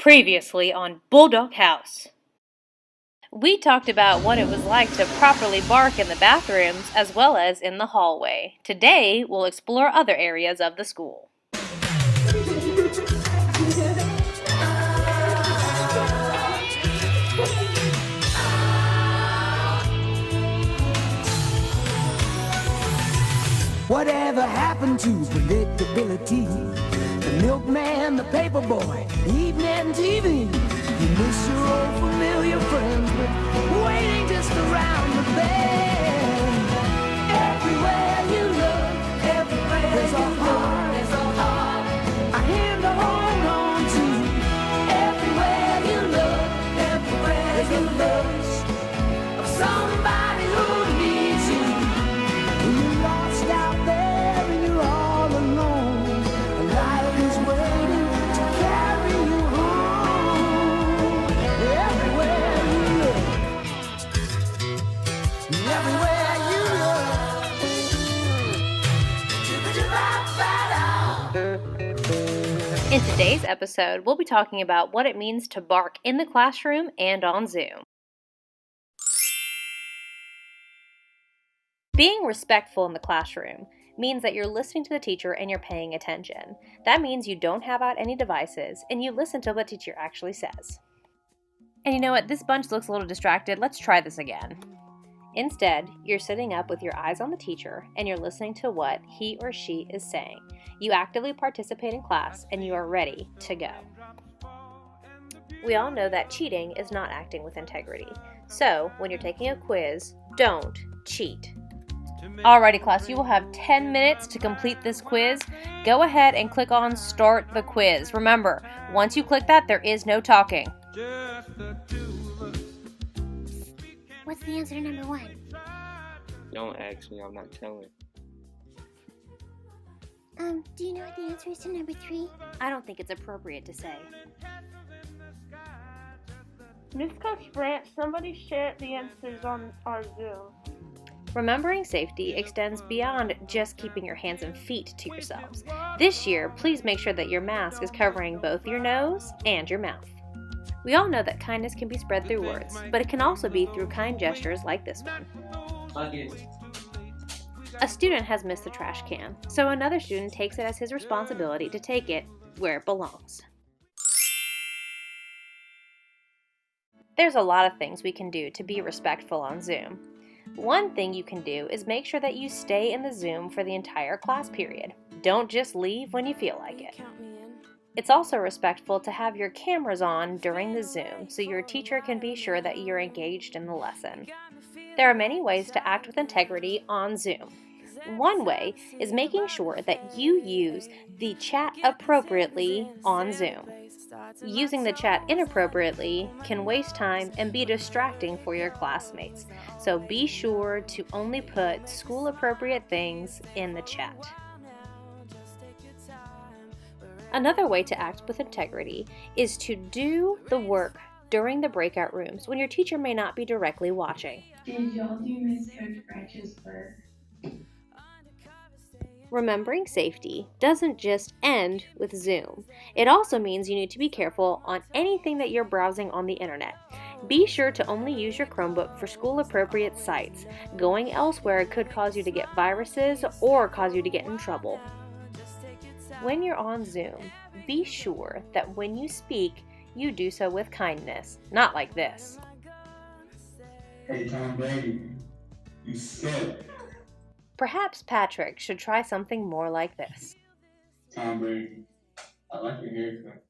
Previously on Bulldog House. We talked about what it was like to properly bark in the bathrooms as well as in the hallway. Today, we'll explore other areas of the school. Whatever happened to predictability? The milkman, the paperboy, evening TV. You miss your old familiar friends, but waiting just around the bend. Everywhere you look, there's a heart, a hand to hold on to. Everywhere you look, there's a love of somebody who needs you. When you're lost out there and you're all alone, life is waiting to carry you home. Everywhere you look, everywhere you look. In today's episode, we'll be talking about what it means to bark in the classroom and on Zoom. Being respectful in the classroom means that you're listening to the teacher and you're paying attention. That means you don't have out any devices and you listen to what the teacher actually says. And you know what? This bunch looks a little distracted. Let's try this again. Instead, you're sitting up with your eyes on the teacher and you're listening to what he or she is saying. You actively participate in class and you are ready to go. We all know that cheating is not acting with integrity. So, when you're taking a quiz, don't cheat. Alrighty class, you will have 10 minutes to complete this quiz. Go ahead and click on Start the Quiz. Remember, once you click that, there is no talking. What's the answer to number 1? Don't ask me, I'm not telling. Do you know what the answer is to number 3? I don't think it's appropriate to say. Miss Coach Branch, somebody shared the answers on our Zoom. Remembering safety extends beyond just keeping your hands and feet to yourselves. This year, please make sure that your mask is covering both your nose and your mouth. We all know that kindness can be spread through words, but it can also be through kind gestures like this one. A student has missed the trash can, so another student takes it as his responsibility to take it where it belongs. There's a lot of things we can do to be respectful on Zoom. One thing you can do is make sure that you stay in the Zoom for the entire class period. Don't just leave when you feel like it. It's also respectful to have your cameras on during the Zoom so your teacher can be sure that you're engaged in the lesson. There are many ways to act with integrity on Zoom. One way is making sure that you use the chat appropriately on Zoom. Using the chat inappropriately can waste time and be distracting for your classmates, so be sure to only put school-appropriate things in the chat. Another way to act with integrity is to do the work during the breakout rooms when your teacher may not be directly watching. Did y'all do Miss Coach Branch's work? Remembering safety doesn't just end with Zoom. It also means you need to be careful on anything that you're browsing on the internet. Be sure to only use your Chromebook for school-appropriate sites. Going elsewhere could cause you to get viruses or cause you to get in trouble. When you're on Zoom, be sure that when you speak, you do so with kindness, not like this. Hey, Tom Brady, you suck. Perhaps Patrick should try something more like this. Tom Brady, I like your haircut.